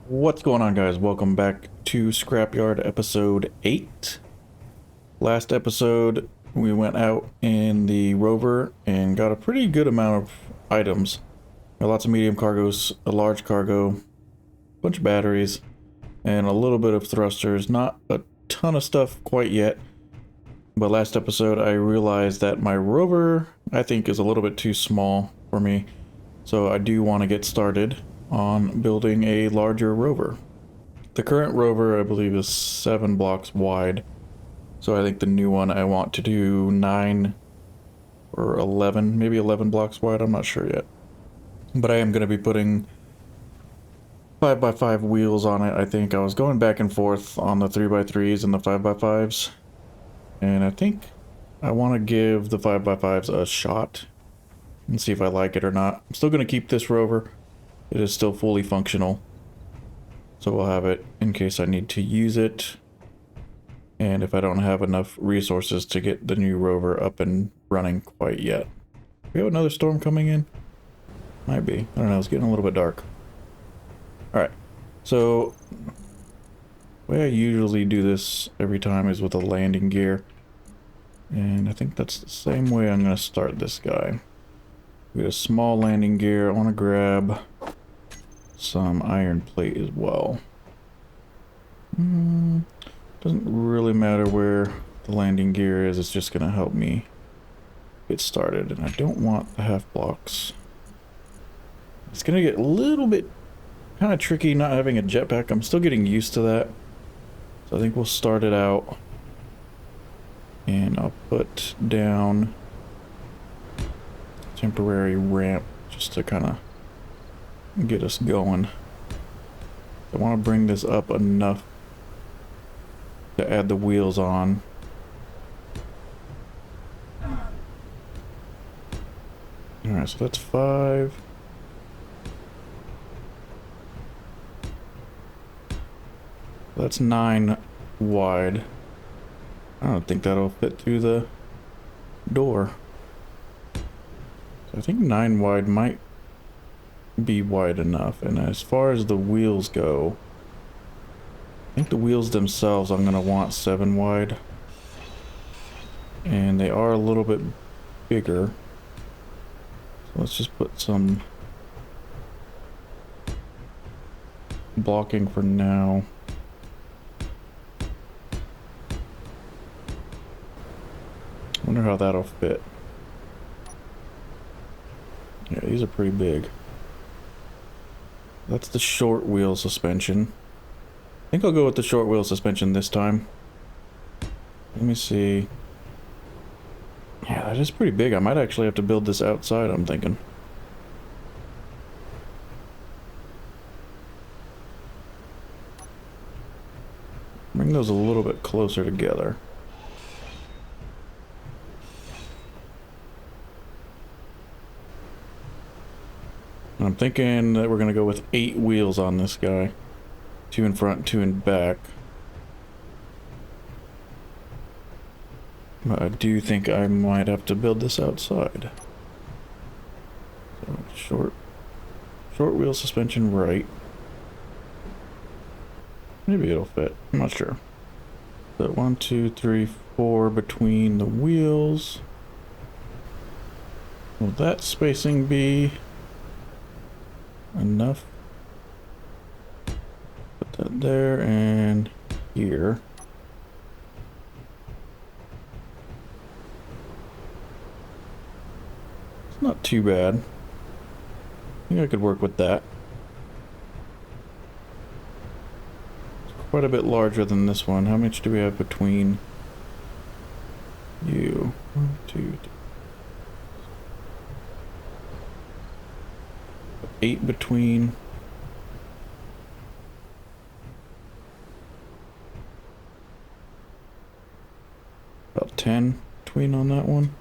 What's going on, guys? Welcome back to Scrapyard episode 8. Last episode, we went out in the Rover and got a pretty good amount of items. Got lots of medium cargoes, a large cargo, a bunch of batteries, and a little bit of thrusters. Not a ton of stuff quite yet, but last episode I realized that my Rover, I think, is a little bit too small for me. So I do want to get started on building a larger Rover. The current Rover, I believe, is 7 blocks wide. So I think the new one I want to do 9 or 11, maybe 11 blocks wide. I'm not sure yet. But I am going to be putting 5x5 wheels on it. I think I was going back and forth on the 3x3s and the 5x5s. And I think I want to give the 5x5s a shot and see if I like it or not. I'm still going to keep this Rover. It is still fully functional. So we'll have it in case I need to use it. And if I don't have enough resources to get the new Rover up and running quite yet. We have another storm coming in? Might be. I don't know, it's getting a little bit dark. Alright, so the way I usually do this every time is with a landing gear. And I think that's the same way I'm going to start this guy. We got a small landing gear. I want to grab some iron plate as well. Doesn't really matter where the landing gear is, it's just gonna help me get started. And I don't want the half blocks. It's gonna get a little bit kind of tricky not having a jetpack. I'm still getting used to that. So I think we'll start it out. And I'll put down a temporary ramp just to kind of get us going. I want to bring this up enough to add the wheels on. Alright, so that's 5. That's 9 wide. I don't think that'll fit through the door. So I think 9 wide might be wide enough. And as far as the wheels go, I think the wheels themselves I'm going to want 7 wide. And they are a little bit bigger. So let's just put some blocking for now. Wonder how that'll fit. Yeah, these are pretty big. That's the short wheel suspension. I think I'll go with the short wheel suspension this time. Let me see. Yeah, that is pretty big. I might actually have to build this outside, I'm thinking. Bring those a little bit closer together. I'm thinking that we're going to go with 8 wheels on this guy. 2 in front, 2 in back. But I do think I might have to build this outside. So short wheel suspension right. Maybe it'll fit. I'm not sure. So 1, 2, 3, 4 between the wheels. Will that spacing be enough? Put that there and here. It's not too bad. I think I could work with that. It's quite a bit larger than this one. How much do we have between you? 1, 2, 3. 8 between. About 10 between on that one.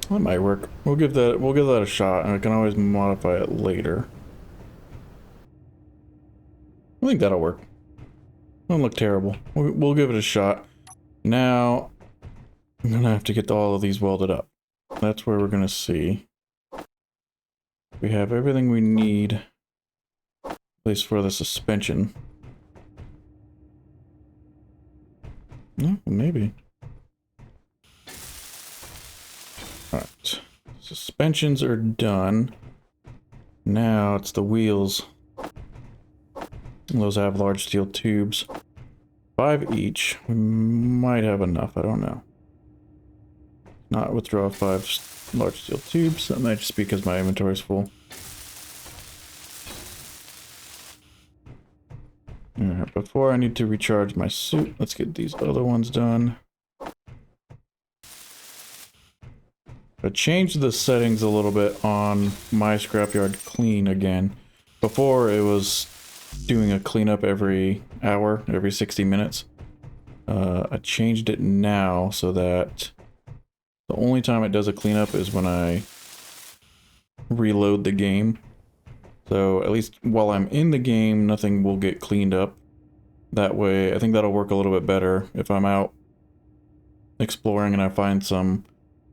That might work. We'll give that a shot, and I can always modify it later. I think that'll work. Don't look terrible. We'll give it a shot. Now I'm gonna have to get all of these welded up. That's where we're gonna see. We have everything we need At least for the suspension. No, maybe. Alright. Suspensions are done. Now it's the wheels. Those have large steel tubes. 5 each. We might have enough, I don't know. Not withdraw 5 large steel tubes. That might just be because my inventory is full. Alright, before I need to recharge my suit, let's get these other ones done. I changed the settings a little bit on my scrapyard clean again. Before it was doing a cleanup every hour, every 60 minutes. I changed it now so that the only time it does a cleanup is when I reload the game. So at least while I'm in the game, nothing will get cleaned up. That way, I think that'll work a little bit better if I'm out exploring and I find some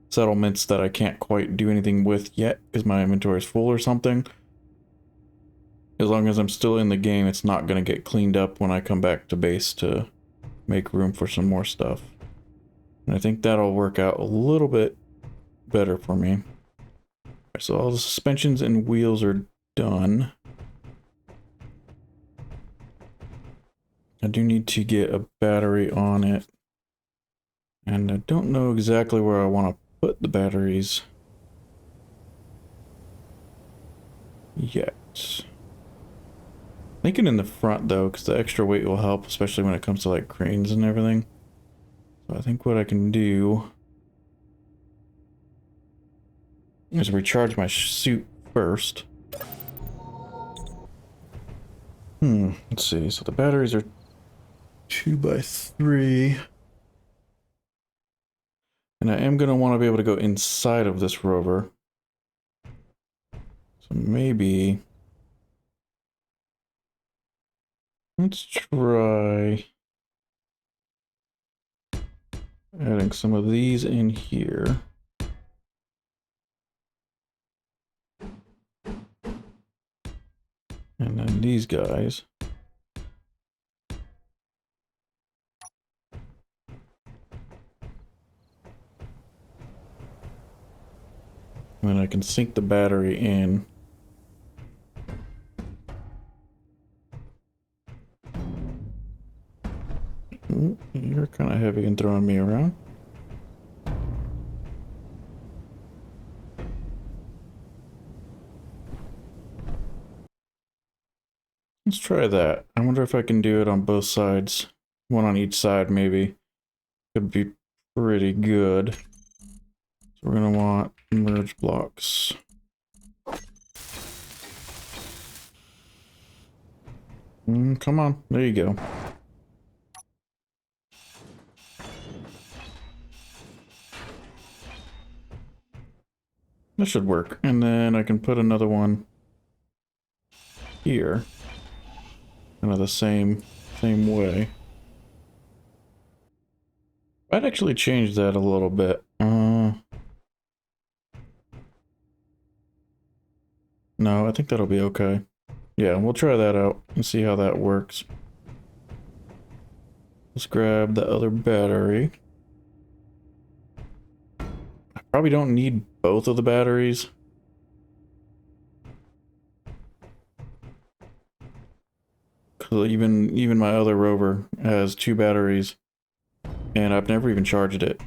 settlements that I can't quite do anything with yet because my inventory is full or something. As long as I'm still in the game, it's not going to get cleaned up when I come back to base to make room for some more stuff. And I think that'll work out a little bit better for me. So all the suspensions and wheels are done. I do need to get a battery on it. And I don't know exactly where I want to put the batteries yet. Thinking in the front though, because the extra weight will help, especially when it comes to like cranes and everything. So I think what I can do is recharge my suit first. Let's see. So the batteries are 2x3. And I am going to want to be able to go inside of this rover. So maybe let's try adding some of these in here. And then these guys. And then I can sink the battery in. You're kind of heavy and throwing me around. Let's try that. I wonder if I can do it on both sides. One on each side, maybe. Could be pretty good. So we're going to want merge blocks. Come on. There you go. That should work. And then I can put another one here. Kind of the same way. I'd actually change that a little bit. No, I think that'll be okay. Yeah, we'll try that out and see how that works. Let's grab the other battery. I probably don't need both of the batteries. Cause even my other rover has 2 batteries. And I've never even charged it.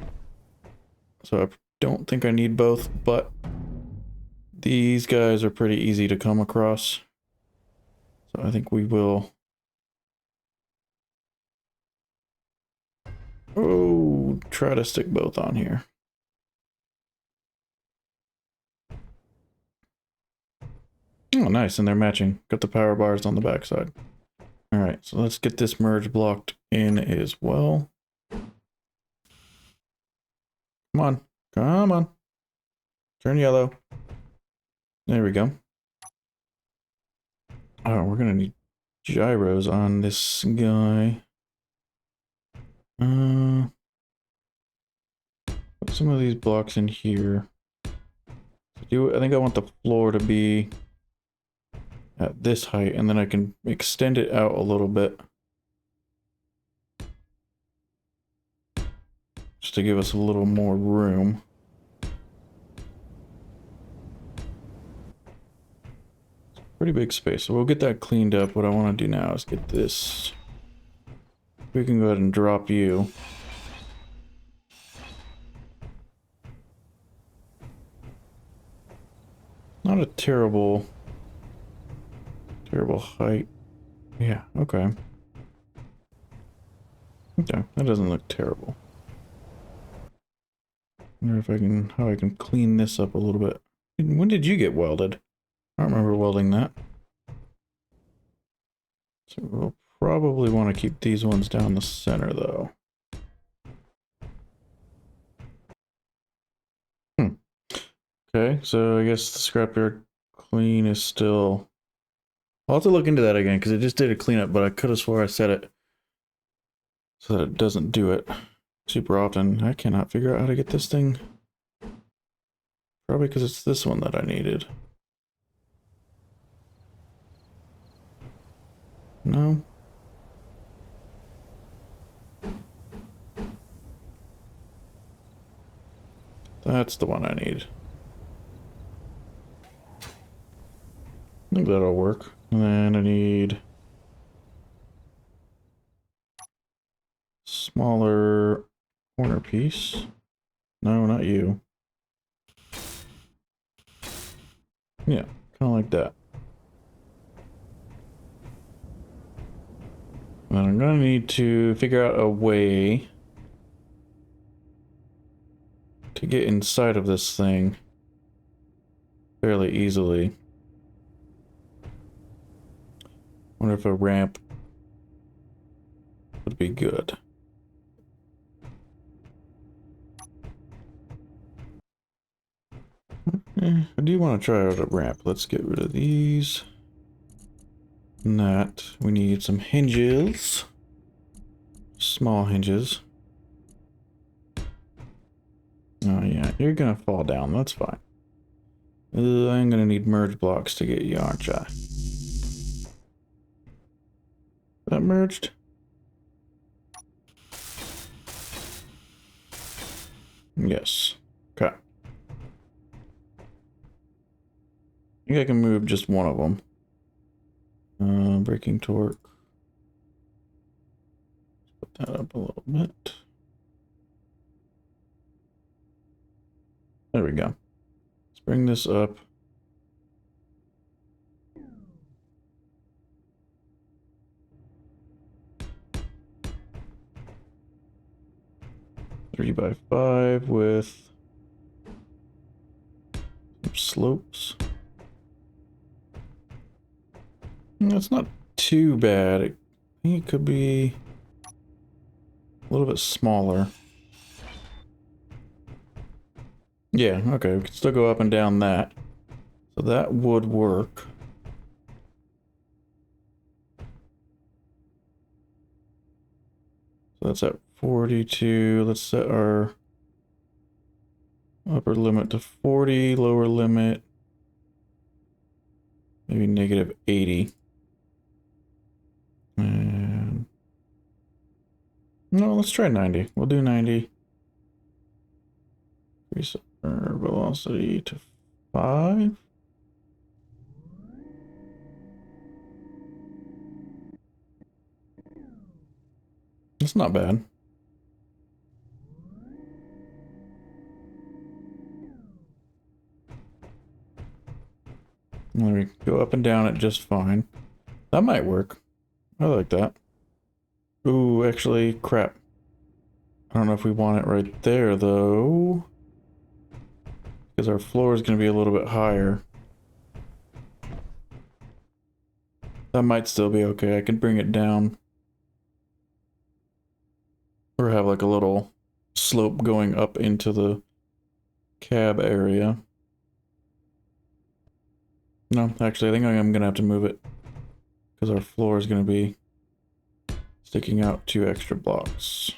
So I don't think I need both, but these guys are pretty easy to come across. So I think we will. Oh, try to stick both on here. Oh, nice, and they're matching. Got the power bars on the backside. Alright, so let's get this merge blocked in as well. Come on. Come on. Turn yellow. There we go. Oh, we're gonna need gyros on this guy. Put some of these blocks in here. I think I want the floor to be at this height, and then I can extend it out a little bit. Just to give us a little more room. Pretty big space, so we'll get that cleaned up. What I want to do now is get this. We can go ahead and drop you. Not a terrible height. Yeah, okay. Okay, that doesn't look terrible. Wonder if I can, how I can clean this up a little bit. When did you get welded? I don't remember welding that. So we'll probably want to keep these ones down the center though. Okay, so I guess the scrapyard clean is still... I'll have to look into that again because it just did a cleanup, but I could have swore I set it so that it doesn't do it super often. I cannot figure out how to get this thing. Probably because it's this one that I needed. No. That's the one I need. I think that'll work. And then I need smaller corner piece. No, not you. Yeah, kind of like that. And I'm gonna need to figure out a way to get inside of this thing fairly easily. Wonder if a ramp would be good. I do want to try out a ramp. Let's get rid of these. And that. We need some hinges. Small hinges. Oh yeah, you're gonna fall down. That's fine. I'm gonna need merge blocks to get you, aren't I? That merged? Yes. Okay. I think I can move just one of them. Breaking torque. Put that up a little bit. There we go. Let's bring this up. Three by 5 with some slopes. That's not too bad. I think it could be a little bit smaller. Yeah, okay, we can still go up and down that. So that would work. So that's at 42. Let's set our upper limit to 40, lower limit maybe negative 80. And no, let's try 90. We'll do 90. Increase our velocity to 5. That's not bad. Let me go up and down it just fine. That might work. I like that. Ooh, actually, crap. I don't know if we want it right there, though. Because our floor is going to be a little bit higher. That might still be okay. I can bring it down. Or have like a little slope going up into the cab area. No, actually, I think I'm going to have to move it. Because our floor is going to be sticking out 2 extra blocks.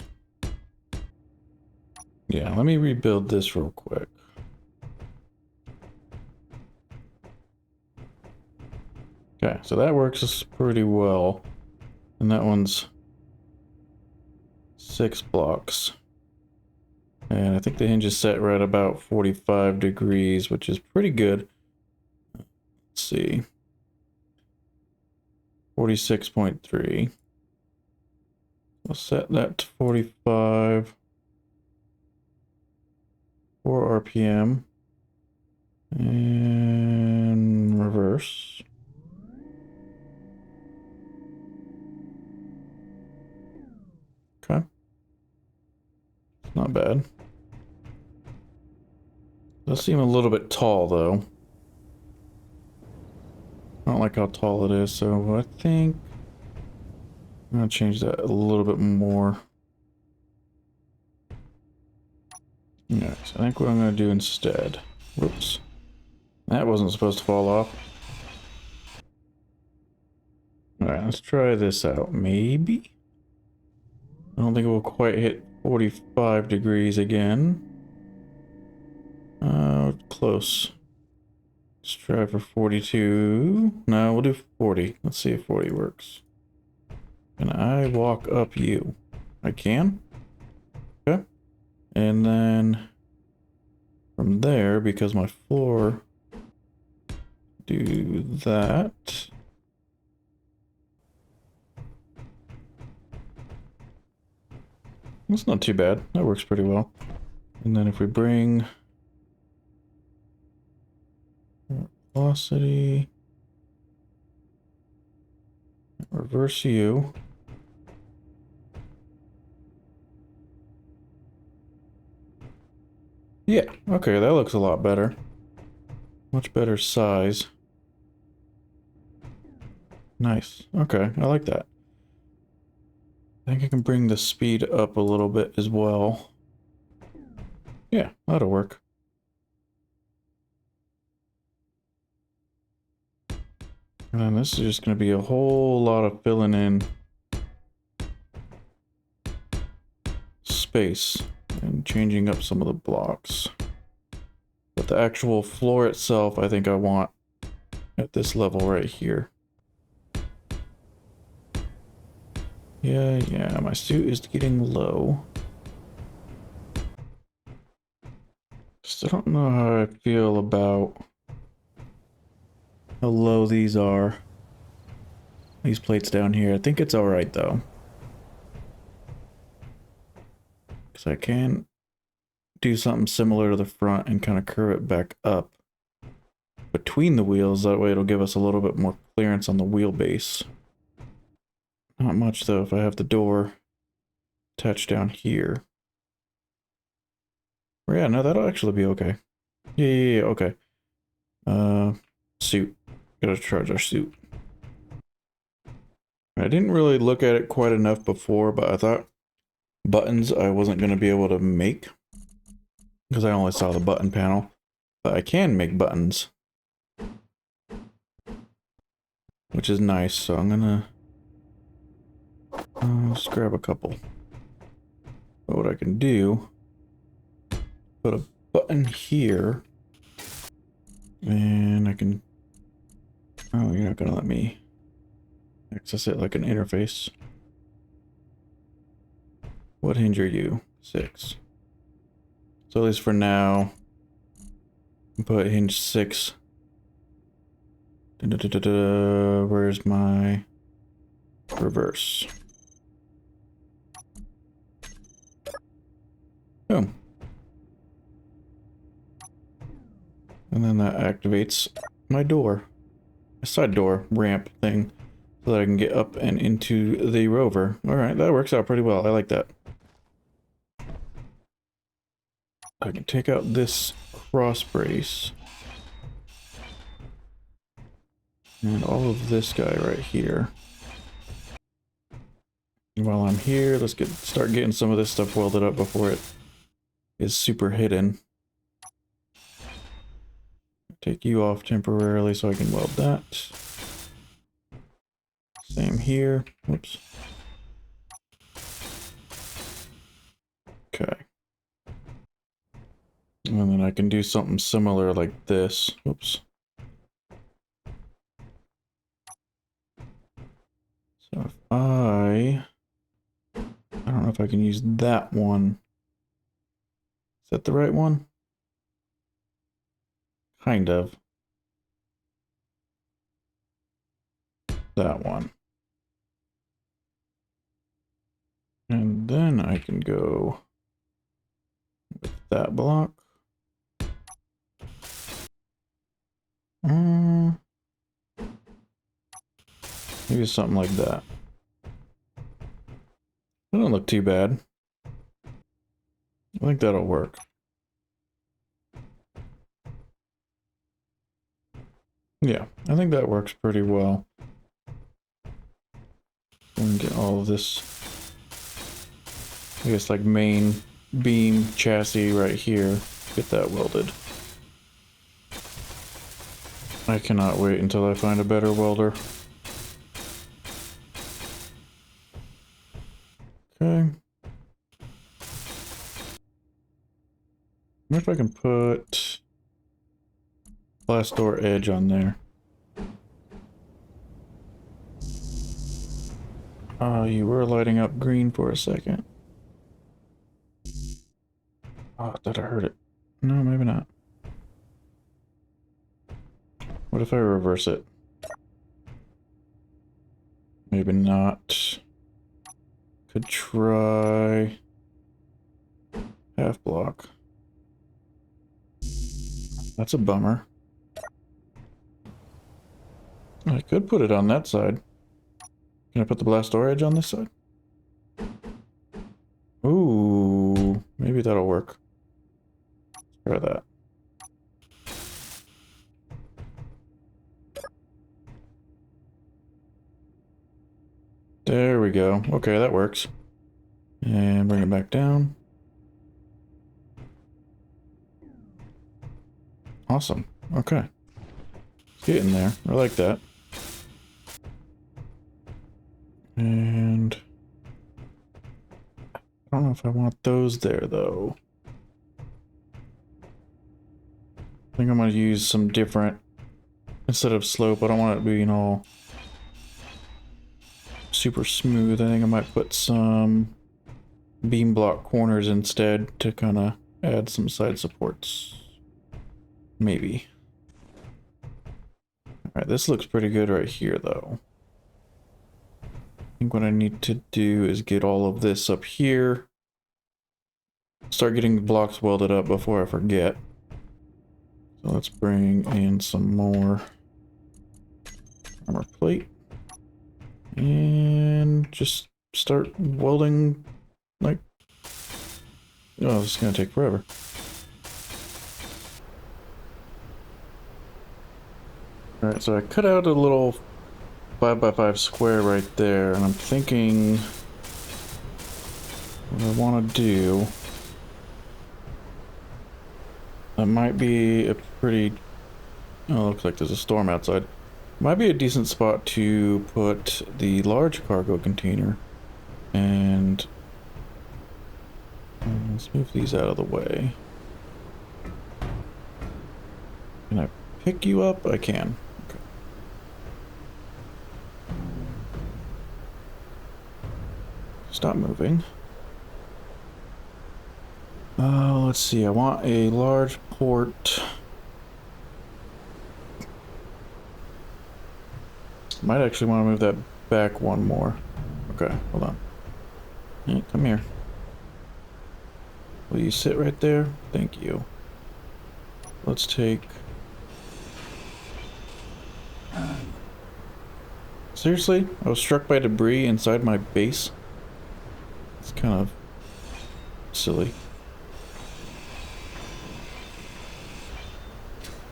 Yeah, let me rebuild this real quick. Okay, so that works pretty well. And that one's 6 blocks. And I think the hinge is set right about 45 degrees, which is pretty good. Let's see. 46.3. We'll set that to 45. 4 RPM. And reverse. Okay. Not bad. Does seem a little bit tall, though. I don't like how tall it is, so I think I'm gonna change that a little bit more. Yeah, so I think what I'm gonna do instead. Whoops. That wasn't supposed to fall off. Alright, let's try this out. Maybe? I don't think it will quite hit 45 degrees again. Close. Let's try for 42. No, we'll do 40. Let's see if 40 works. Can I walk up you? I can? Okay. And then from there, because my floor, do that. That's not too bad. That works pretty well. And then if we bring velocity, reverse you. Yeah, okay, that looks a lot better. Much better size. Nice. Okay, I like that. I think I can bring the speed up a little bit as well. Yeah, that'll work. And then this is just going to be a whole lot of filling in space and changing up some of the blocks. But the actual floor itself, I think I want at this level right here. Yeah, my suit is getting low. Still don't know how I feel about how low these are. These plates down here. I think it's alright though. Because I can do something similar to the front and kind of curve it back up between the wheels. That way it'll give us a little bit more clearance on the wheelbase. Not much though if I have the door attached down here. Yeah, no, that'll actually be okay. Yeah, okay. Suit. Gotta charge our suit. I didn't really look at it quite enough before, but I thought buttons I wasn't going to be able to make because I only saw the button panel. But I can make buttons, which is nice, so I'm gonna just grab a couple. But what I can do, put a button here, and I can, oh, you're not gonna let me access it like an interface. What hinge are you? 6. So at least for now, put hinge 6. Where's my reverse? Boom. And then that activates my door. A side door ramp thing. So that I can get up and into the Rover. Alright, that works out pretty well. I like that. I can take out this cross brace. And all of this guy right here. And while I'm here, let's start getting some of this stuff welded up before it is super hidden. Take you off temporarily so I can weld that. Same here. Whoops. Okay. And then I can do something similar like this. Whoops. I don't know if I can use that one. Is that the right one? Kind of. That one. And then I can go with that block. Maybe something like that. That don't look too bad. I think that'll work. Yeah, I think that works pretty well. And get all of this, I guess, like main beam chassis right here. Get that welded. I cannot wait until I find a better welder. Okay. I wonder if I can put glass door edge on there. You were lighting up green for a second. Oh, did I hurt it? No, maybe not. What if I reverse it? Maybe not. Could try half block. That's a bummer. I could put it on that side. Can I put the blast door edge on this side? Ooh, maybe that'll work. Let's try that. There we go. Okay, that works. And bring it back down. Awesome. Okay. It's getting there. I like that. And I don't know if I want those there, though. I think I'm going to use some different, instead of slope, I don't want it being all super smooth. I think I might put some beam block corners instead to kind of add some side supports. Maybe. Alright, this looks pretty good right here, though. I think what I need to do is get all of this up here. Start getting the blocks welded up before I forget. So let's bring in some more armor plate. And just start welding, like... Oh, this is gonna take forever. Alright, so I cut out a little 5x5 square right there, and I'm thinking what I want to do. That might be a pretty... Oh, looks like there's a storm outside. Might be a decent spot to put the large cargo container. And let's move these out of the way. Can I pick you up? I can. Okay. Stop moving. Let's see. I want a large port. Might actually want to move that back one more. Okay, hold on. Hey, come here. Will you sit right there? Thank you. Let's take... Seriously? I was struck by debris inside my base? It's kind of silly.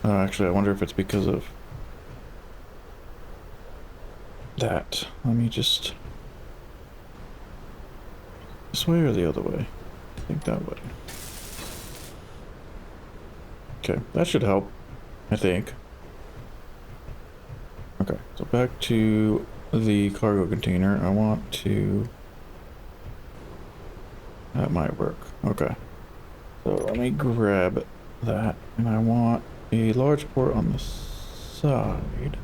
Actually, I wonder if it's because of that. Let me just... This way or the other way? I think that way. Okay, that should help, I think. Okay, so back to the cargo container. I want to... That might work. Okay. So let me grab that, and I want a large port on the side.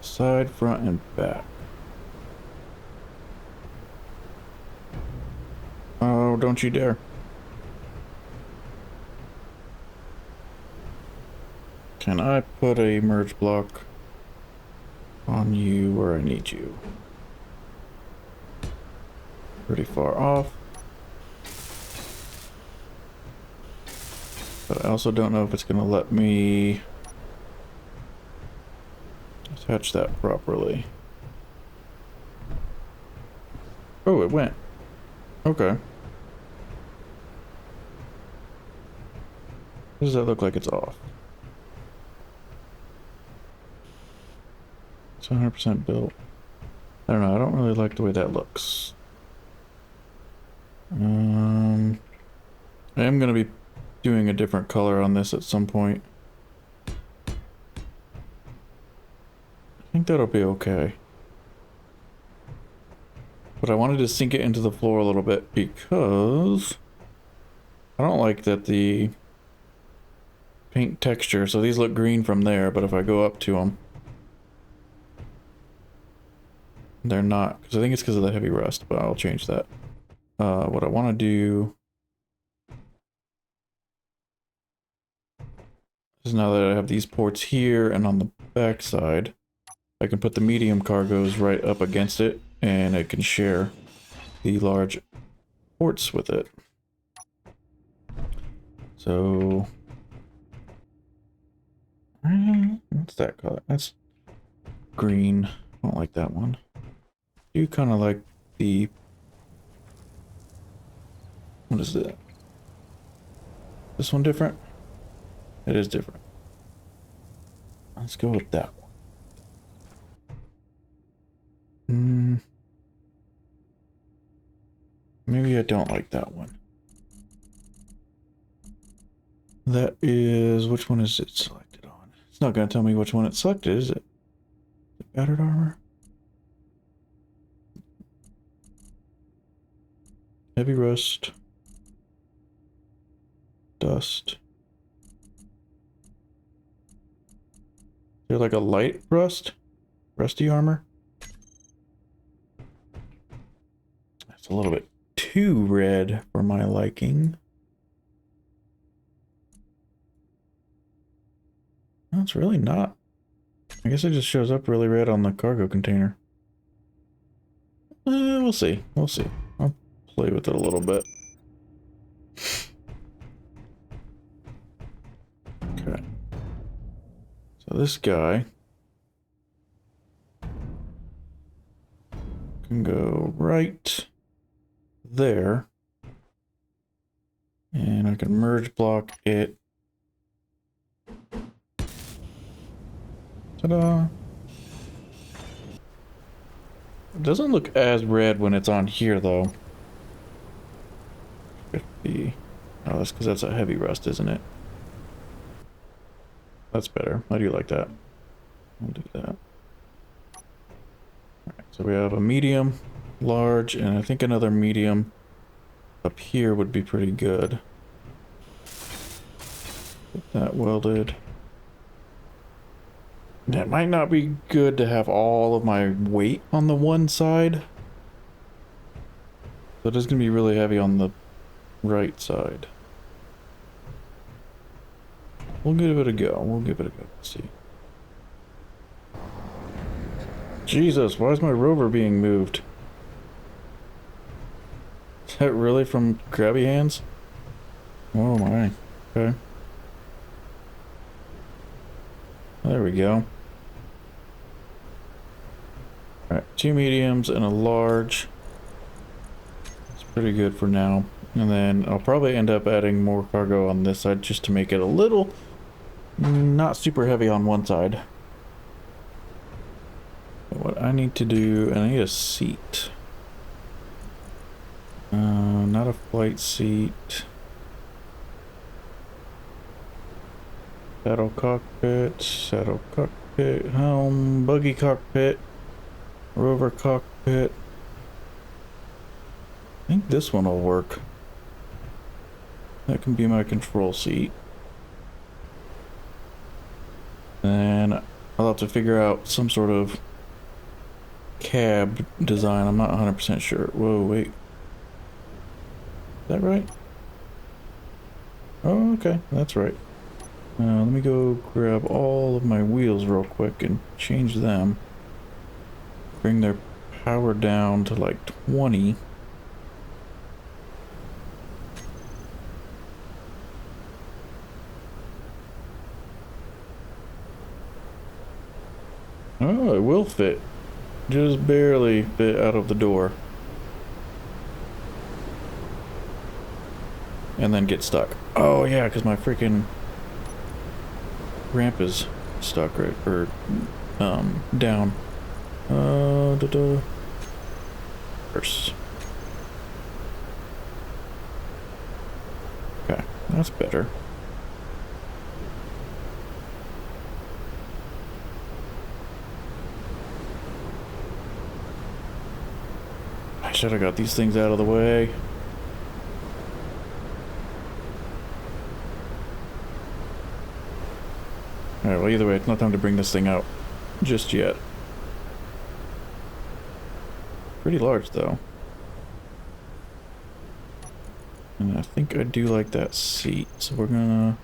Side, front, and back. Oh, don't you dare. Can I put a merge block on you where I need you? Pretty far off. But I also don't know if it's going to let me attach that properly. Oh, it went. Okay. Does that look like it's off? It's 100% built. I don't know, I don't really like the way that looks. I am going to be doing a different color on this at some point. I think that'll be okay. But I wanted to sink it into the floor a little bit because I don't like that the paint texture, so these look green from there, but if I go up to them, they're not, because I think it's because of the heavy rust, but I'll change that. What I want to do is, now that I have these ports here and on the back side, I can put the medium cargoes right up against it, and it can share the large ports with it. So, what's that color? That's green. I don't like that one. I do kind of like the... What is that? This one different? It is different. Let's go with that one. Maybe I don't like that one. That is... Which one is it selected on? It's not going to tell me which one it's selected, is it? Battered armor? Heavy rust. Dust. Is there like a light rust? Rusty armor? That's a little bit too red for my liking. No, it's really not. I guess it just shows up really red on the cargo container. We'll see. We'll see. I'll play with it a little bit. Okay. So this guy can go right there. And I can merge block it. Ta-da! It doesn't look as red when it's on here, though. 50. Oh, that's because that's a heavy rust, isn't it? That's better. I do like that. I'll do that. Alright, so we have a medium, large, and I think another medium up here would be pretty good. Get that welded. It might not be good to have all of my weight on the one side. So it is going to be really heavy on the right side. We'll give it a go. We'll give it a go. Let's see. Jesus, why is my rover being moved? Is that really from Krabby Hands? Oh my. Okay. There we go. Alright, 2 mediums and a large. It's pretty good for now. And then I'll probably end up adding more cargo on this side just to make it a little not super heavy on one side. What I need to do, and I need a seat. Not a flight seat. Saddle cockpit, helm, buggy cockpit, rover cockpit. I think this one will work. That can be my control seat. And I'll have to figure out some sort of cab design. I'm not 100% sure. Whoa, wait. Is that right? Oh, okay. That's right. Let me go grab all of my wheels real quick and change them. Bring their power down to like 20. Oh, it will fit. Just barely fit out of the door. And then get stuck. Oh yeah, because my freaking ramp is stuck, right? Or, down. First. Okay, that's better. I should have got these things out of the way. Alright, well either way, it's not time to bring this thing out just yet. Pretty large though. And I think I do like that seat, so we're gonna...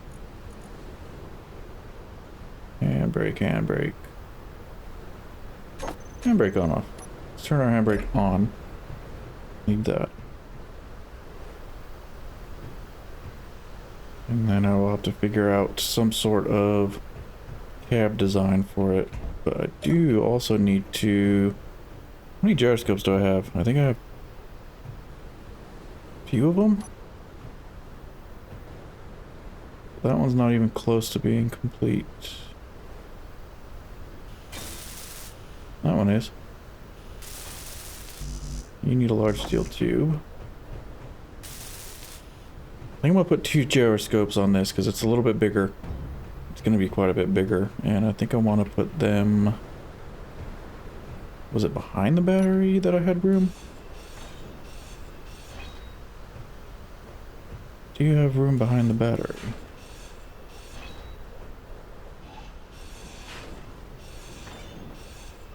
Handbrake, handbrake. Handbrake on off. Let's turn our handbrake on. Leave that. And then I will have to figure out some sort of cab design for it. But I do also need to... How many gyroscopes do I have? I think I have a few of them. That one's not even close to being complete. That one is. You need a large steel tube. I think I'm gonna put 2 gyroscopes on this because it's a little bit bigger. It's gonna be quite a bit bigger, and I think I want to put them... Was it behind the battery that I had room? Do you have room behind the battery?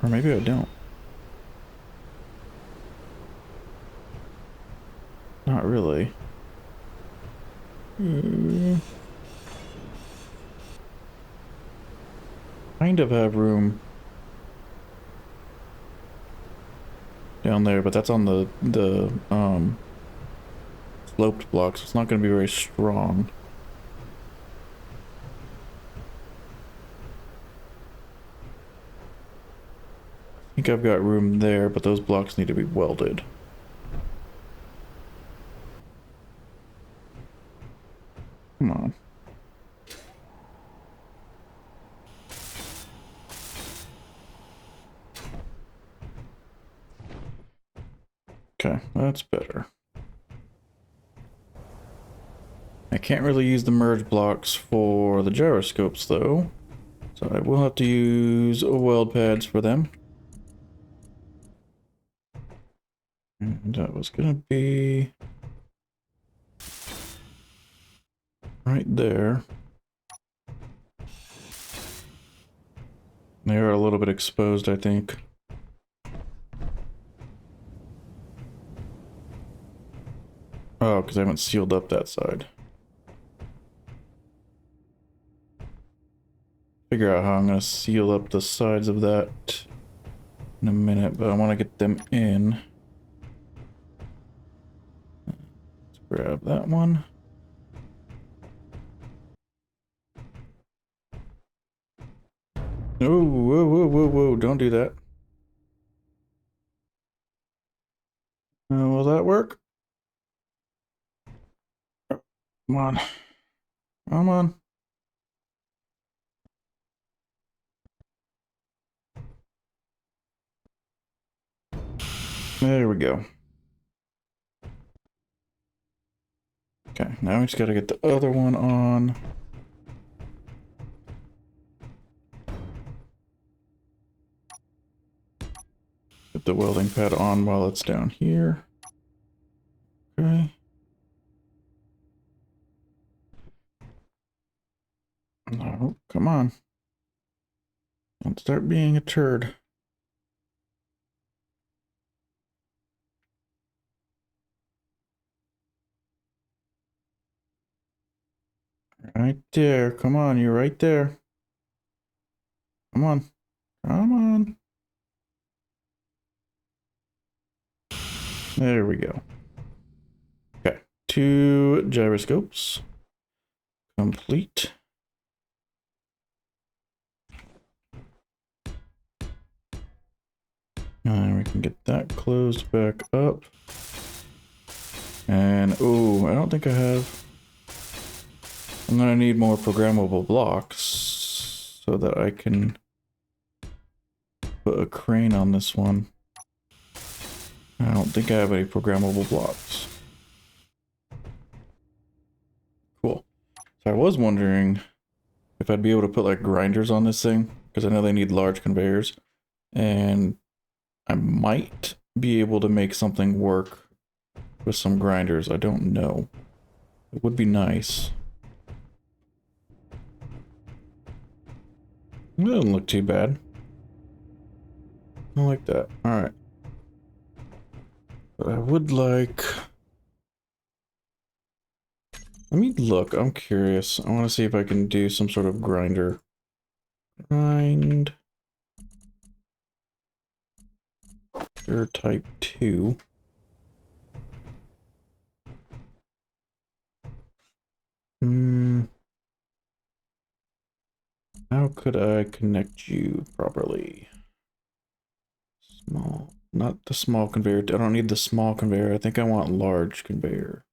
Or maybe I don't. Not really. Kind of have room down there, but that's on the sloped block, so it's not going to be very strong. I think I've got room there, but those blocks need to be welded. Come on. Okay, that's better. I can't really use the merge blocks for the gyroscopes though, so I will have to use weld pads for them. And that was gonna be right there. They are a little bit exposed, I think. Oh, because I haven't sealed up that side. Figure out how I'm gonna seal up the sides of that in a minute, but I want to get them in. Let's grab that one. Oh, whoa, whoa, whoa, whoa, don't do that. Will that work? Come on. Come on. There we go. Okay, now we just gotta get the other one on. Get the welding pad on while it's down here. Okay. No, come on. Don't start being a turd. Right there. Come on, you're right there. Come on. Come on. There we go. Okay. 2 gyroscopes. Complete. And we can get that closed back up. And, oh, I don't think I have... I'm gonna need more programmable blocks so that I can put a crane on this one. I don't think I have any programmable blocks. Cool. So I was wondering if I'd be able to put like grinders on this thing, because I know they need large conveyors, and I might be able to make something work with some grinders. I don't know. It would be nice. It doesn't look too bad. I like that. Alright. But I would like... Let me look. I'm curious. I want to see if I can do some sort of grinder. Grind. They're type 2. How could I connect you properly? Small. Not the small conveyor. I don't need the small conveyor. I think I want large conveyor.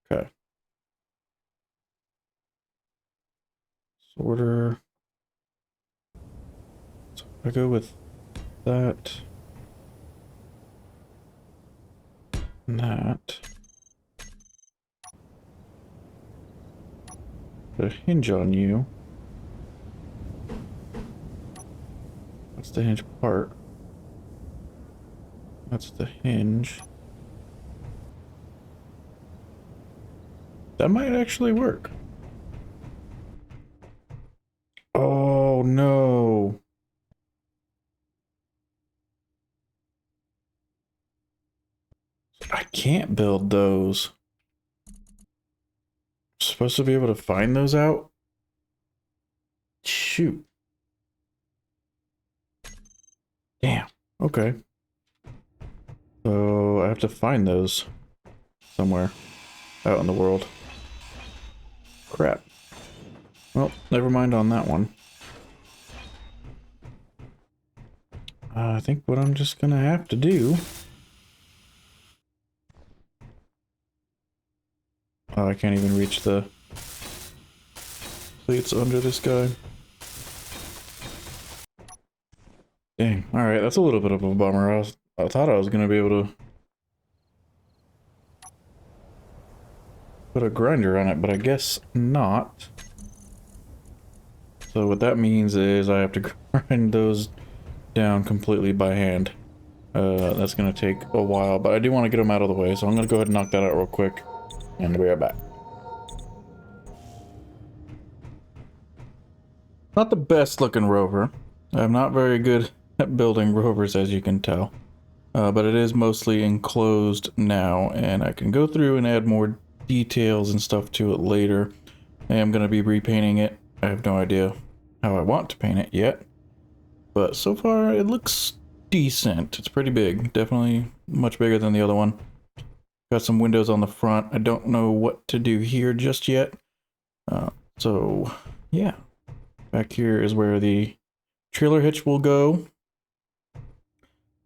Okay. Sorter. So I go with that. And that. Put a hinge on you. That's the hinge part. That's the hinge. That might actually work. Oh no. I can't build those. I'm supposed to be able to find those out? Shoot. Damn. Okay. So I have to find those somewhere out in the world. Crap. Well, never mind on that one. I think what I'm just gonna have to do... Oh, I can't even reach the plates under this guy. Dang. Alright, that's a little bit of a bummer. I thought I was gonna be able to put a grinder on it, but I guess not. So what that means is I have to grind those down completely by hand. That's gonna take a while, but I do want to get them out of the way, so I'm gonna go ahead and knock that out real quick, and we'll be right back. Not the best looking rover. I'm not very good at building rovers, as you can tell. But it is mostly enclosed now, and I can go through and add more details and stuff to it later. I am going to be repainting it. I have no idea how I want to paint it yet. But so far, it looks decent. It's pretty big. Definitely much bigger than the other one. Got some windows on the front. I don't know what to do here just yet. So, yeah. Back here is where the trailer hitch will go.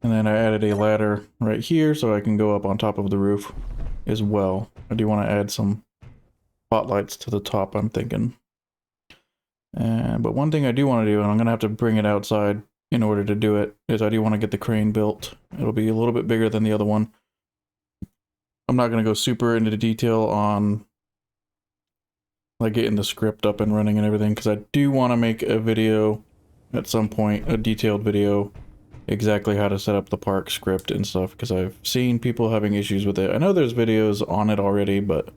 And then I added a ladder right here so I can go up on top of the roof as well. I do want to add some spotlights to the top, I'm thinking. But one thing I do want to do, and I'm going to have to bring it outside in order to do it, is I do want to get the crane built. It'll be a little bit bigger than the other one. I'm not going to go super into the detail on like getting the script up and running and everything, because I do want to make a video at some point, a detailed video, exactly how to set up the park script and stuff, because I've seen people having issues with it. I know there's videos on it already, but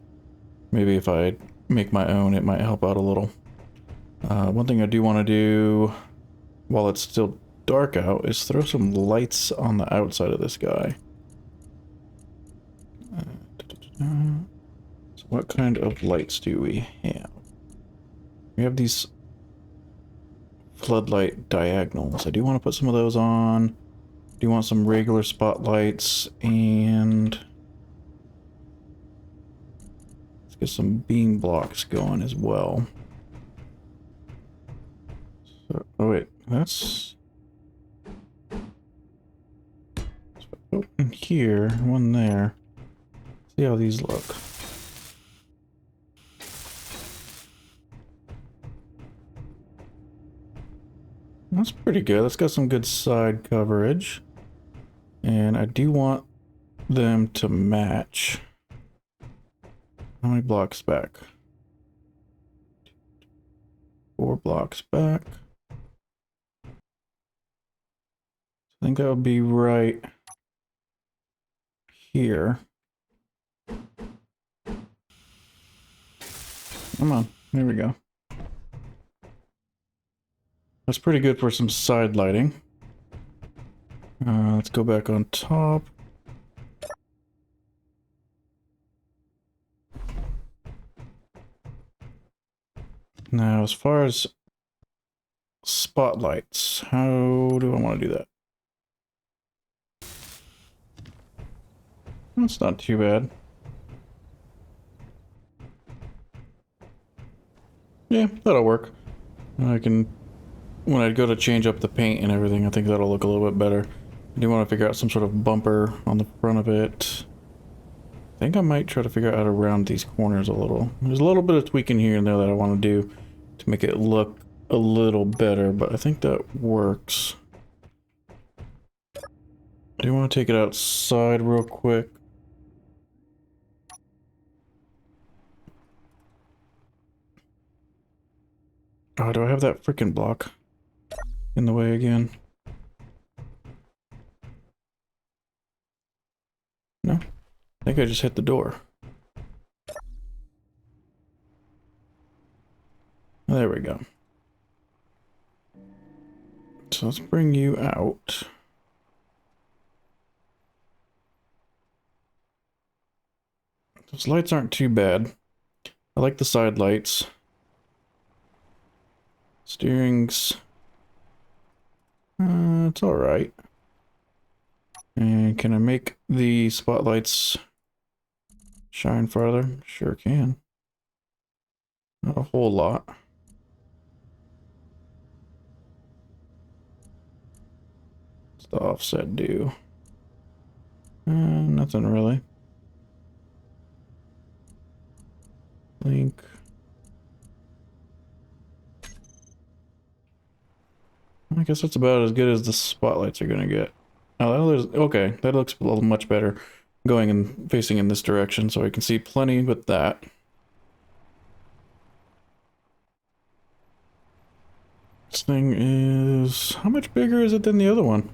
maybe if I make my own, it might help out a little. One thing I do want to do while it's still dark out is throw some lights on the outside of this guy. So what kind of lights do we have? We have these floodlight diagonals. I do want to put some of those on. I do want some regular spotlights, and let's get some beam blocks going as well. So, oh wait, that's open here, one there. See how these look. That's pretty good. That's got some good side coverage. And I do want them to match. How many blocks back? 4 blocks back. I think that would be right here. Come on, there we go. That's pretty good for some side lighting. Let's go back on top. Now, as far as spotlights, how do I want to do that? That's not too bad. Yeah, that'll work. I can, when I go to change up the paint and everything, I think that'll look a little bit better. I do want to figure out some sort of bumper on the front of it. I think I might try to figure out how to round these corners a little. There's a little bit of tweaking here and there that I want to do to make it look a little better, but I think that works. I do want to take it outside real quick. Oh, do I have that freaking block in the way again? No? I think I just hit the door. There we go. So let's bring you out. Those lights aren't too bad. I like the side lights. Steering's... it's alright. And can I make the spotlights shine farther? Sure can. Not a whole lot. What's the offset do? Nothing really. Link. I guess that's about as good as the spotlights are gonna get. Oh, okay, that looks a little much better going and facing in this direction, so I can see plenty with that. This thing is... how much bigger is it than the other one?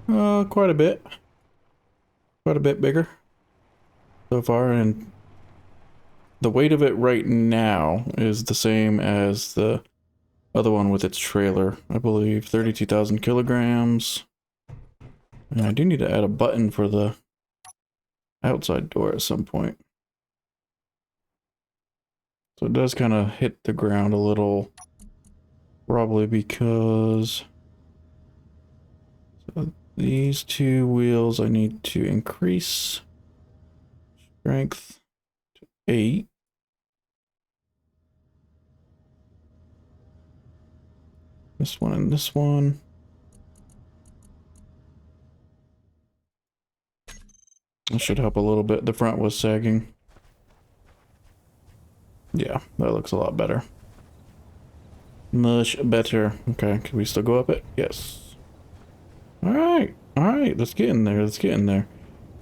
Quite a bit. Quite a bit bigger so far, and the weight of it right now is the same as the other one with its trailer, I believe. 32,000 kilograms. And I do need to add a button for the outside door at some point. So it does kind of hit the ground a little, probably because these 2 wheels I need to increase strength to 8. This one and this one. That should help a little bit. The front was sagging. Yeah, that looks a lot better. Much better. Okay, can we still go up it? Yes. Alright, let's get in there, let's get in there.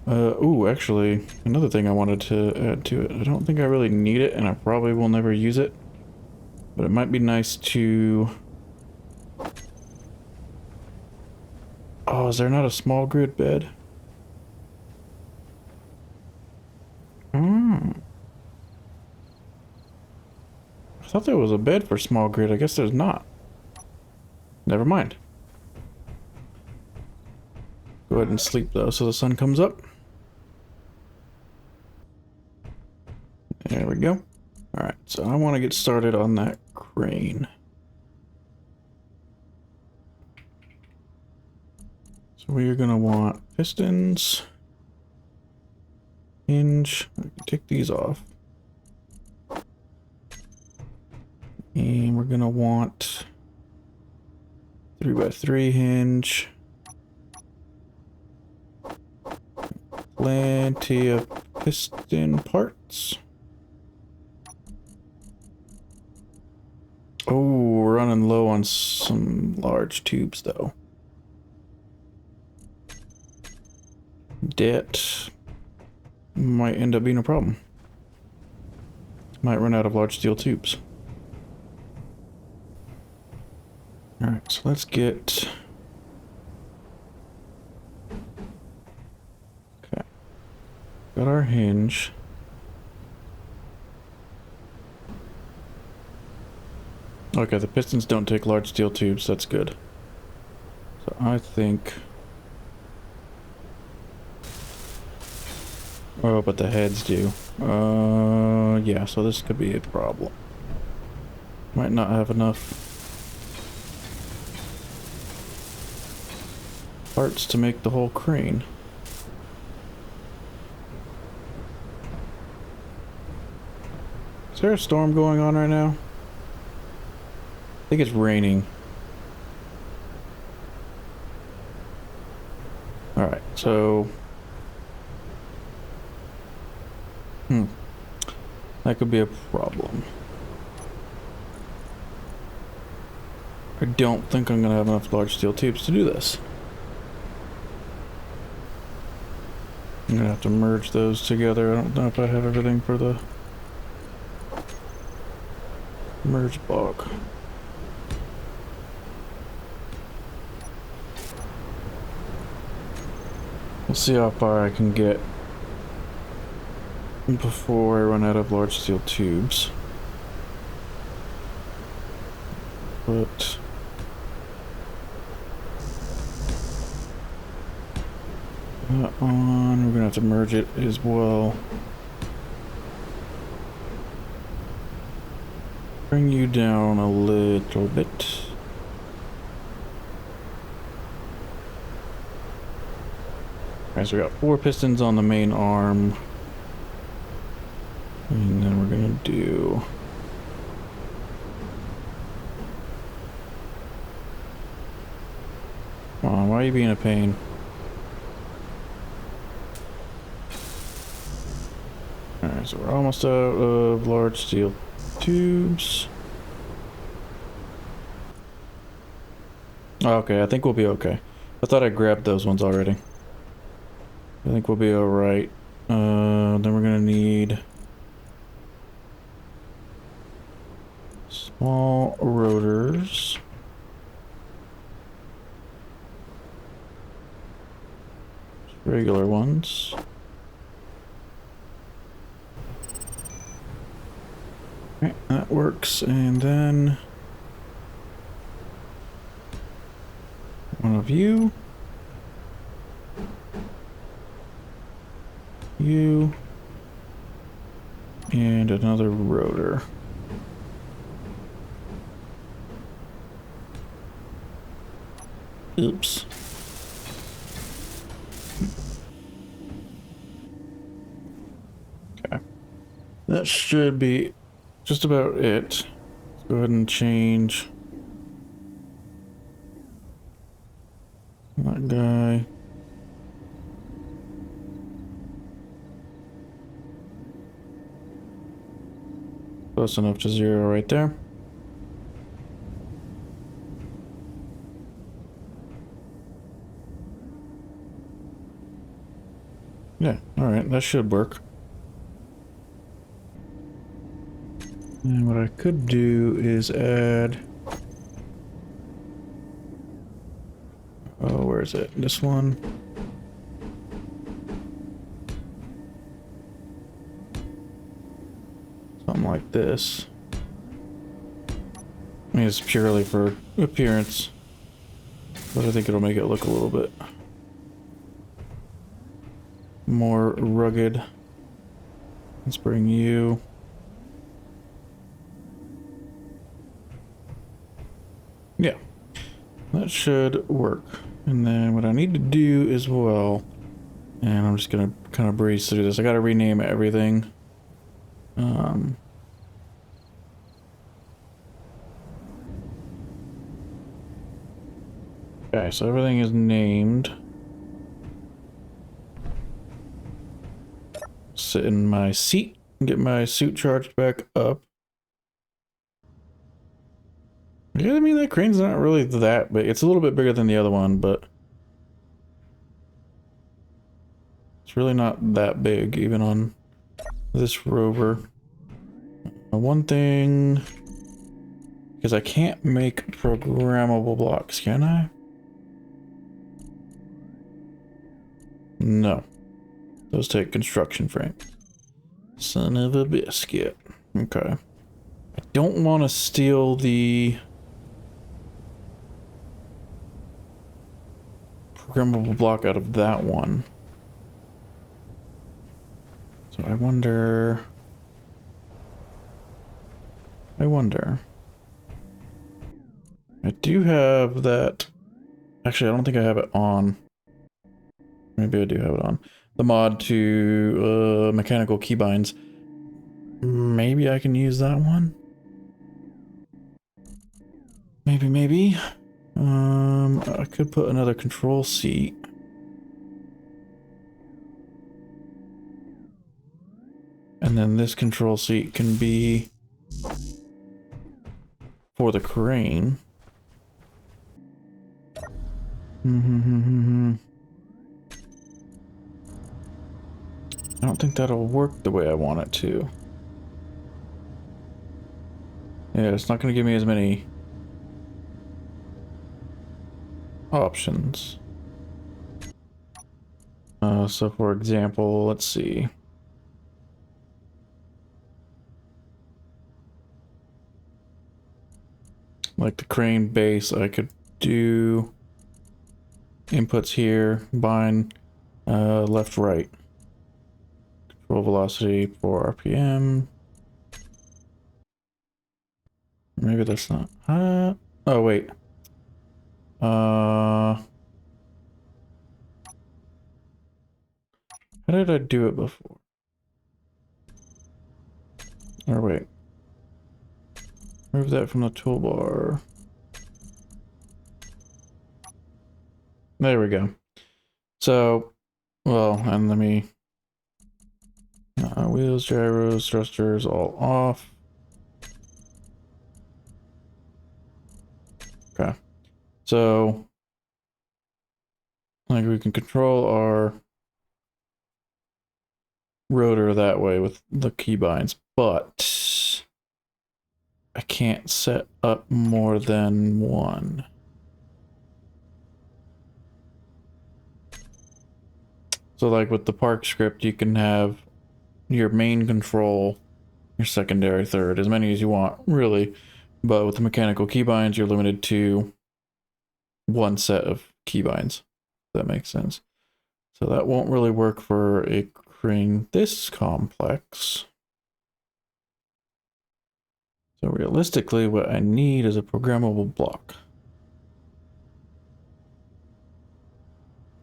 Ooh, actually, another thing I wanted to add to it. I don't think I really need it, and I probably will never use it. But it might be nice to... oh, is there not a small grid bed? Hmm. thought there was a bed for small grid. I guess there's not. Never mind. Go ahead and sleep though so the sun comes up. There we go. Alright, so I want to get started on that crane. So we're going to want pistons, hinge, take these off. And we're going to want 3x3 hinge. Plenty of piston parts. Oh, we're running low on some large tubes though. That might end up being a problem. Might run out of large steel tubes. Alright, so let's get... Okay. Got our hinge. Okay, the pistons don't take large steel tubes, that's good. So I think... Oh, but the heads do. Yeah, so this could be a problem. Might not have enough parts to make the whole crane. Is there a storm going on right now? I think it's raining. Alright, so... That could be a problem. I don't think I'm gonna have enough large steel tubes to do this. I'm gonna have to merge those together. I don't know if I have everything for the merge block. We'll see how far I can get before I run out of large steel tubes. But that on, we're gonna have to merge it as well. Bring you down a little bit. Alright, so we got 4 pistons on the main arm. And then we're gonna do... Come on, why are you being a pain? Alright, so we're almost out of large steel tubes. Okay, I think we'll be okay. I thought I grabbed those ones already. I think we'll be alright. Then we're gonna need small rotors. Regular ones. Okay, that works. And then one of you. You. And another rotor. Oops. Okay. That should be just about it. Let's go ahead and change that guy. Close enough to 0 right there. Yeah, alright, that should work. And what I could do is add... Oh, where is it? This one. Something like this. I mean, it's purely for appearance, but I think it'll make it look a little bit more rugged. Let's bring you. Yeah, that should work. And then what I need to do as well, and I'm just gonna kind of breeze through this. I gotta rename everything. Okay, so everything is named. Sit in my seat and get my suit charged back up. Yeah, I mean, that crane's not really that big. It's a little bit bigger than the other one, but it's really not that big, even on this rover. One thing, because I can't make programmable blocks, can I? No. Those take construction frame. Son of a biscuit. Okay. I don't want to steal the programmable block out of that one. So I wonder... I do have that... Actually, I don't think I have it on. Maybe I do have it on. The mod to mechanical keybinds. Maybe I can use that one? Maybe. I could put another control seat. And then this control seat can be for the crane. I don't think that'll work the way I want it to. Yeah, it's not going to give me as many options. So for example, let's see. Like the crane base, I could do inputs here, bind, left, right. Control velocity for RPM. Maybe that's not. Oh wait. How did I do it before? Or wait. Move that from the toolbar. There we go. So, well, and let me... wheels, gyros, thrusters, all off. Okay. So, like we can control our rotor that way with the keybinds, but I can't set up more than one. So like with the park script, you can have your main control, your secondary, third, as many as you want, really. But with the mechanical keybinds, you're limited to one set of keybinds. If that makes sense. So that won't really work for a crane this complex. So realistically, what I need is a programmable block.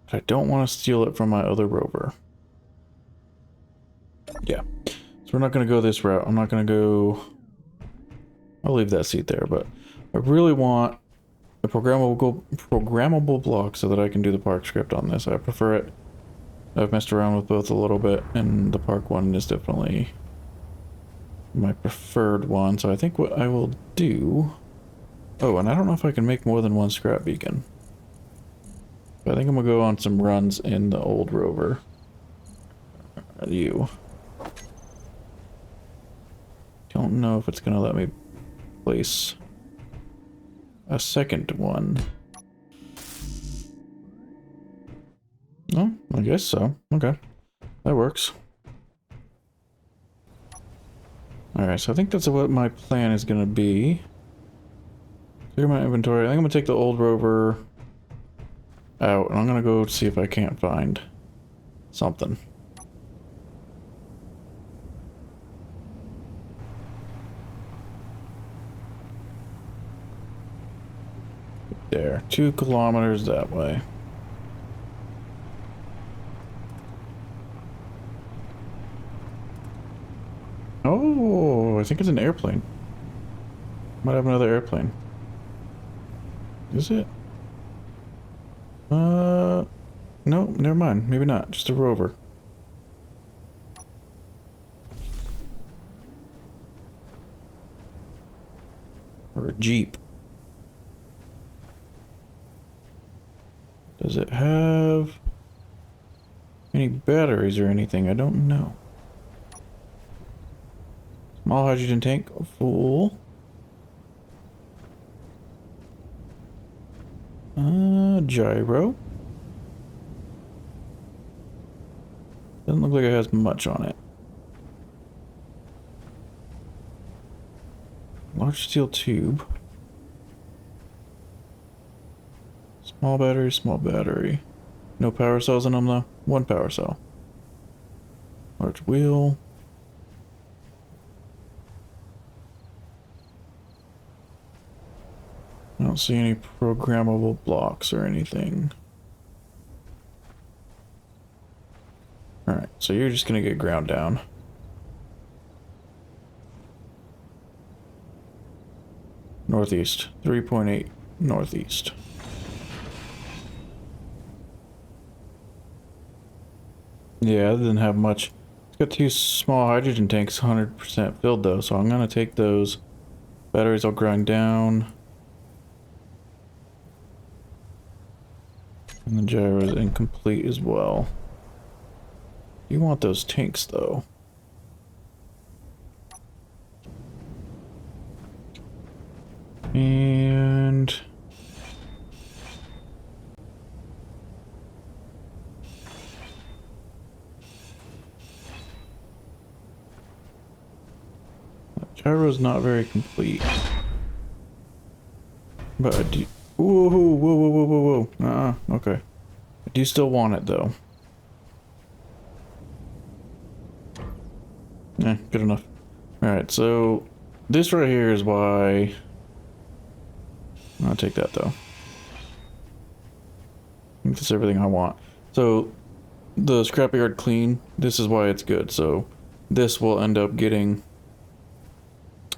But I don't want to steal it from my other rover. Yeah. So we're not going to go this route. I'm not going to go... I'll leave that seat there, but I really want a programmable block so that I can do the park script on this. I prefer it. I've messed around with both a little bit, and the park one is definitely my preferred one. So I think what I will do... Oh, and I don't know if I can make more than one scrap beacon. But I think I'm going to go on some runs in the old rover. Don't know if it's going to let me place a second one. Oh, I guess so. Okay. That works. Alright, so I think that's what my plan is going to be. Clear my inventory. I think I'm gonna take the old Rover out, and I'm gonna go see if I can't find something. There, 2 kilometers that way. Oh, I think it's an airplane. Might have another airplane. Is it? No, never mind. Maybe not. Just a Rover. Or a Jeep. Does it have any batteries or anything? I don't know. Small hydrogen tank, full. Gyro. Doesn't look like it has much on it. Large steel tube. Small battery, small battery. No power cells in them though. 1 power cell. Large wheel. I don't see any programmable blocks or anything. Alright, so you're just gonna get ground down. Northeast. 3.8 northeast. Yeah, it didn't have much. It's got 2 small hydrogen tanks, 100% filled though, so I'm gonna take those. Batteries will grind down. And the gyro is incomplete as well. You want those tanks though. And gyro's not very complete. But I do. Whoa, whoa, whoa, whoa, whoa, whoa. Okay. I do still want it though. Good enough. Alright, so this right here is why. I'll take that though. I think that's everything I want. So the scrapyard clean, this is why it's good. So this will end up getting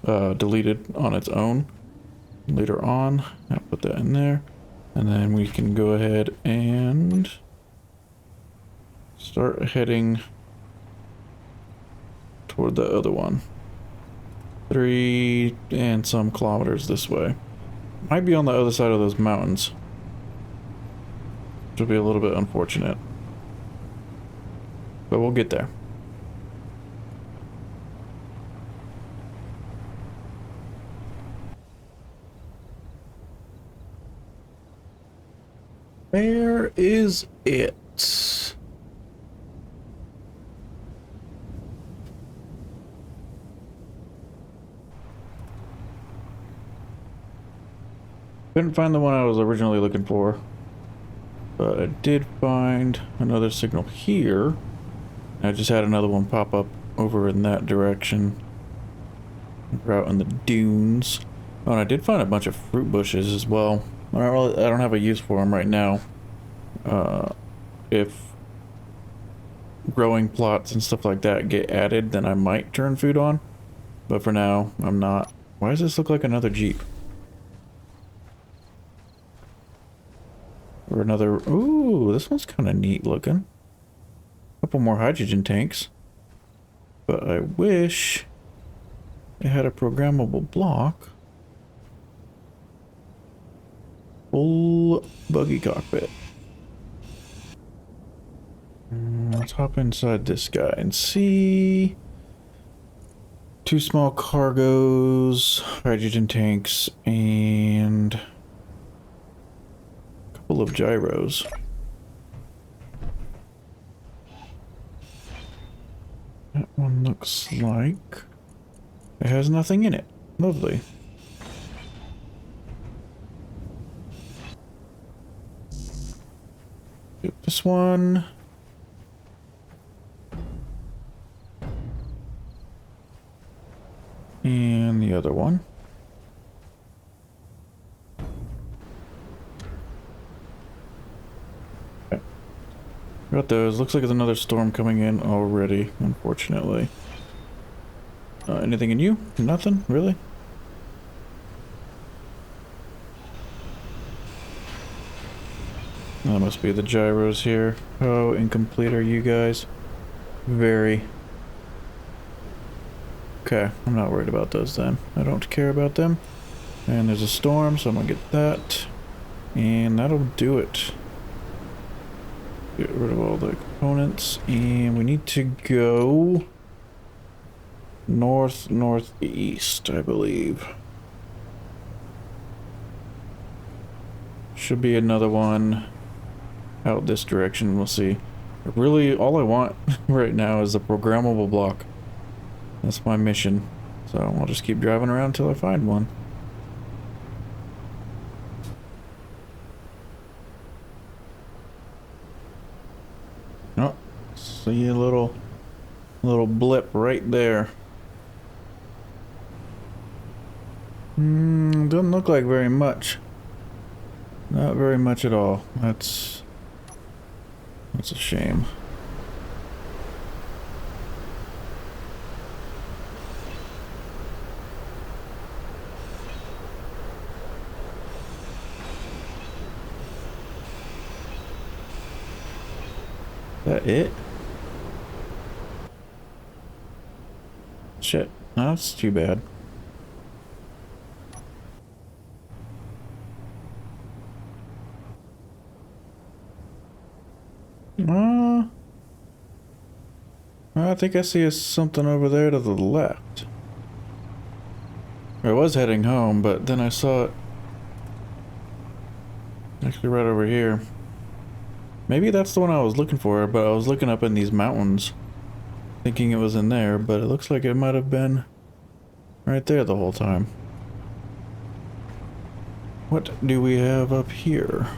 deleted on its own later on. I'll put that in there, and then we can go ahead and start heading toward the other one. 3 and some kilometers this way. Might be on the other side of those mountains, which will be a little bit unfortunate, but we'll get there. Where is it? Couldn't find the one I was originally looking for, but I did find another signal here. I just had another one pop up over in that direction, out in the dunes. Oh, and I did find a bunch of fruit bushes as well. I don't have a use for them right now. If growing plots and stuff like that get added, then I might turn food on. But for now, I'm not. Why does this look like another Jeep? Or another. Ooh, this one's kind of neat looking. Couple more hydrogen tanks. But I wish it had a programmable block. Full buggy cockpit. Let's hop inside this guy and see. 2 small cargos, hydrogen tanks, and a couple of gyros. That one looks like it has nothing in it. Lovely. This one. And the other one. Okay. Got those. Looks like there's another storm coming in already, unfortunately. Anything in you? Nothing? Really? That must be the gyros here. How incomplete are you guys? Very. Okay, I'm not worried about those then. I don't care about them. And there's a storm, so I'm gonna get that. And that'll do it. Get rid of all the components. And we need to go northeast, I believe. Should be another one out this direction. We'll see. Really, all I want right now is a programmable block. That's my mission. So I'll just keep driving around until I find one. Oh, see a little blip right there. Doesn't look like very much. Not very much at all. That's a shame. Is that it? Shit. That's too bad. I think I see something over there to the left. I was heading home, but then I saw it actually right over here. Maybe that's the one I was looking for, but I was looking up in these mountains thinking it was in there, but it looks like it might have been right there the whole time. What do we have up here?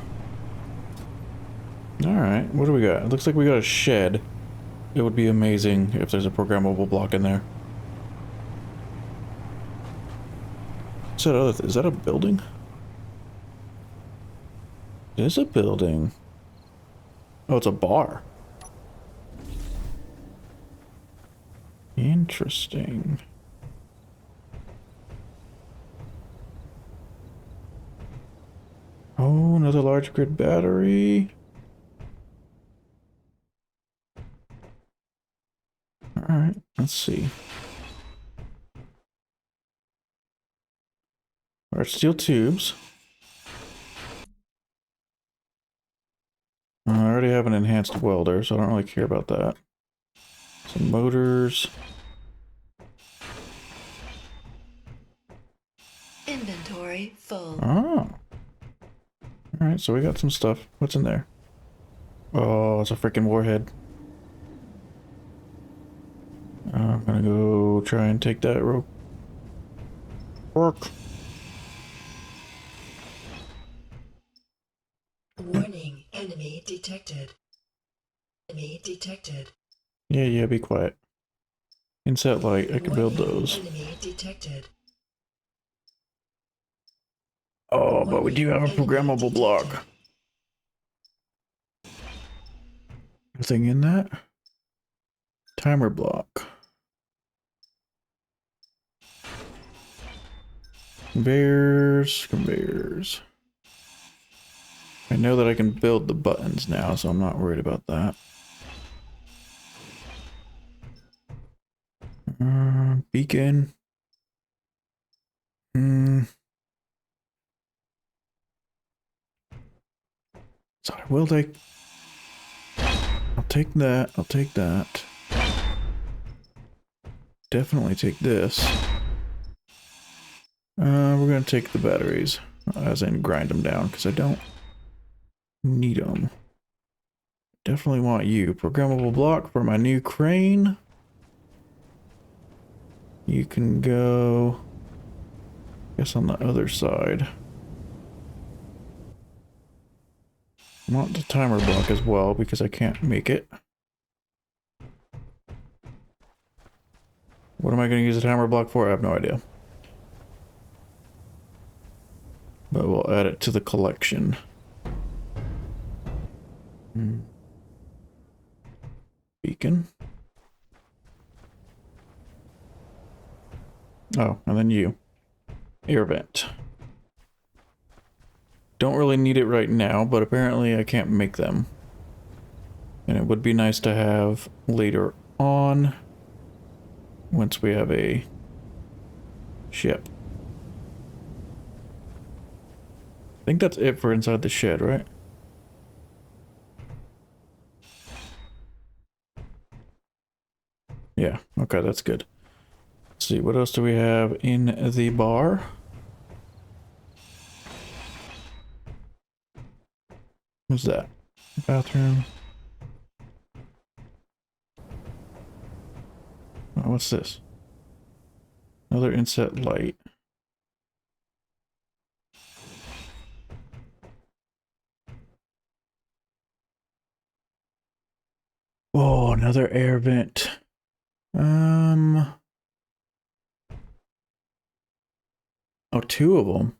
Alright, what do we got? It looks like we got a shed. It would be amazing if there's a programmable block in there. Is that a building? It is a building. Oh, it's a bar. Interesting. Oh, another large grid battery. Alright, let's see. Our steel tubes. I already have an enhanced welder, so I don't really care about that. Some motors. Inventory full. Oh. Alright, so we got some stuff. What's in there? Oh, it's a freaking warhead. I'm gonna go try and take that rope. Work. Warning, enemy detected. Enemy detected. Yeah, be quiet. Inset light, I can build those. Enemy detected. Oh, but we do have a programmable block. Anything in that? Timer block. Conveyors. I know that I can build the buttons now, so I'm not worried about that. Beacon. So I will take... I'll take that. I'll take that. Definitely take this. We're gonna take the batteries, as in grind them down, because I don't need them. Definitely want you. Programmable block for my new crane. You can go, I guess, on the other side. I want the timer block as well because I can't make it. What am I going to use the timer block for? I have no idea. But we'll add it to the collection. Beacon. Oh, and then you. Air vent. Don't really need it right now, but apparently I can't make them. And it would be nice to have later on, once we have a ship. I think that's it for inside the shed, right? Yeah, okay, that's good. Let's see, what else do we have in the bar? What's that? Bathroom. Oh, what's this? Another inset light. Oh, another air vent. Oh, two of them.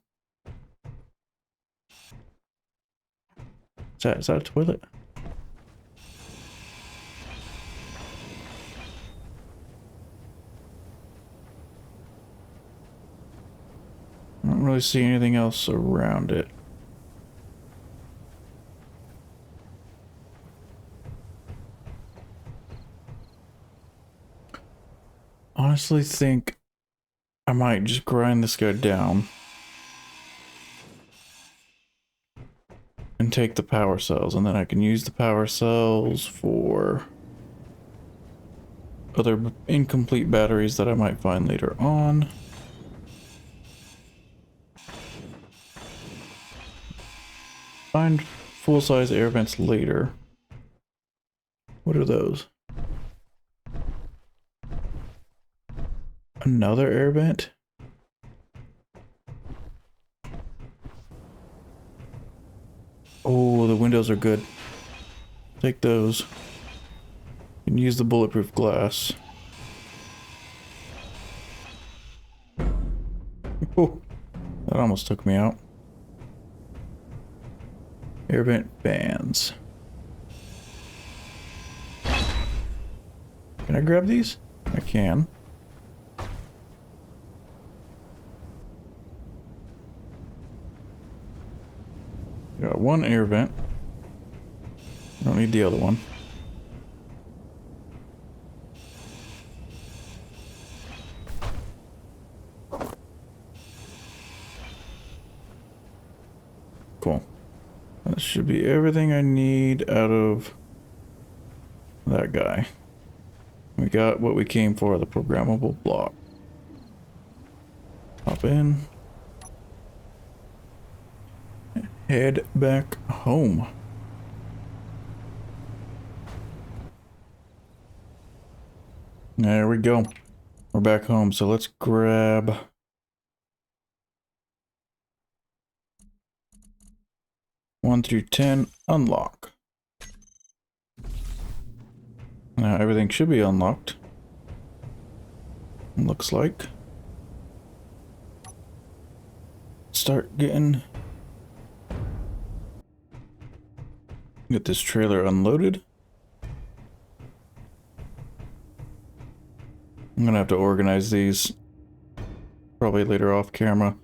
Is that a toilet? I don't really see anything else around it. Honestly think I might just grind this guy down and take the power cells, and then I can use the power cells for other incomplete batteries that I might find later on. Find full-size air vents later. What are those? Another air vent? Oh, the windows are good. Take those. You can use the bulletproof glass. Oh, that almost took me out. Air vent fans. Can I grab these? I can. Got one air vent. I don't need the other one. Cool. That should be everything I need out of that guy. We got what we came for, the programmable block. Hop in. Head back home. There we go. We're back home, so let's grab 1 through 10, unlock. Now everything should be unlocked. Looks like. Start getting... Get this trailer unloaded. I'm gonna have to organize these probably later off camera.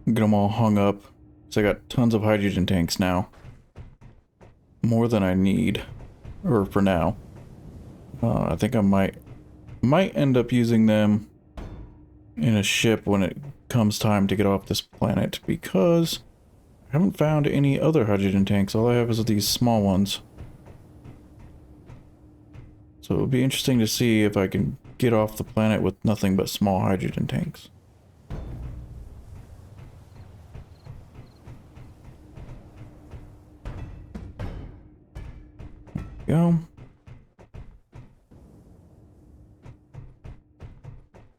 Get them all hung up. So I got tons of hydrogen tanks now. More than I need. Or for now. I think I might end up using them in a ship when it comes time to get off this planet, because I haven't found any other hydrogen tanks. All I have is these small ones. So it would be interesting to see if I can get off the planet with nothing but small hydrogen tanks. Go.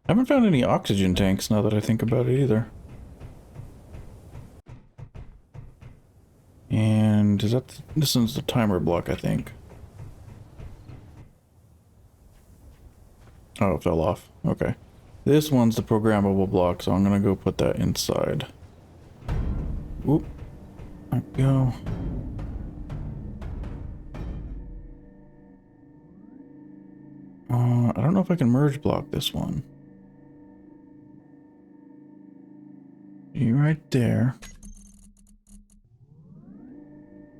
I haven't found any oxygen tanks now that I think about it either. And mind. Is that this one's the timer block, I think. Oh, it fell off. Okay. This one's the programmable block, so I'm gonna go put that inside. Oop. There we go. I don't know if I can merge block this one. You right there.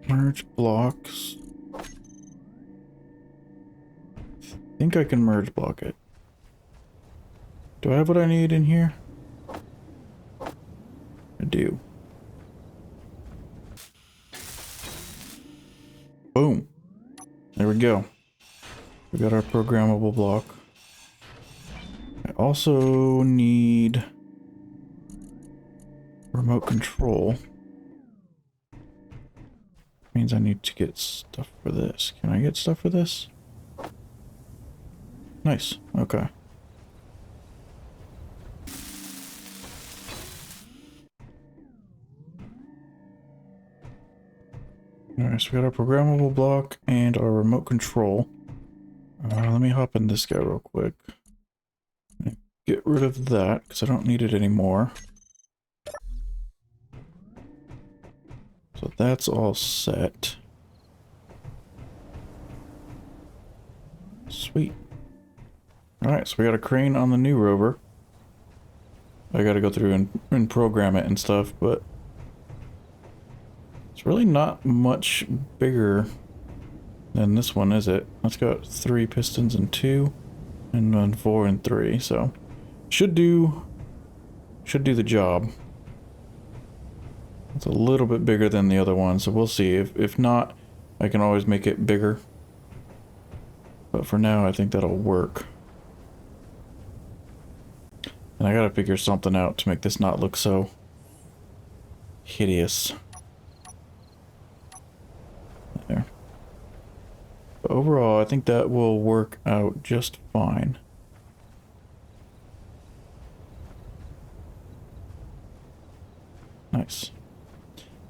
Merge blocks. I think I can merge block it. Do I have what I need in here? I do. Boom. There we go. We got our programmable block. I also need remote control. Means I need to get stuff for this. Can I get stuff for this? Nice. Okay. Alright, so we got our programmable block and our remote control. Let me hop in this guy real quick. Get rid of that, because I don't need it anymore. So that's all set. Sweet. Alright, so we got a crane on the new Rover. I gotta go through and program it and stuff, but it's really not much bigger than this one, is it? It's got 3 pistons and 2, and then 4 and 3, so should do the job. It's a little bit bigger than the other one, so we'll see. If not, I can always make it bigger. But for now, I think that'll work. And I gotta figure something out to make this not look so hideous. There. But overall, I think that will work out just fine. Nice.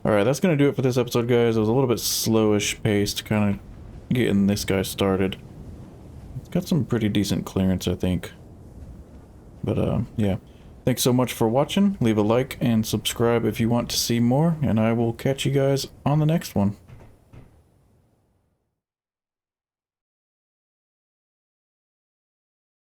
Alright, that's going to do it for this episode, guys. It was a little bit slowish paced, kind of getting this guy started. It's got some pretty decent clearance, I think. But, yeah. Thanks so much for watching. Leave a like and subscribe if you want to see more, and I will catch you guys on the next one.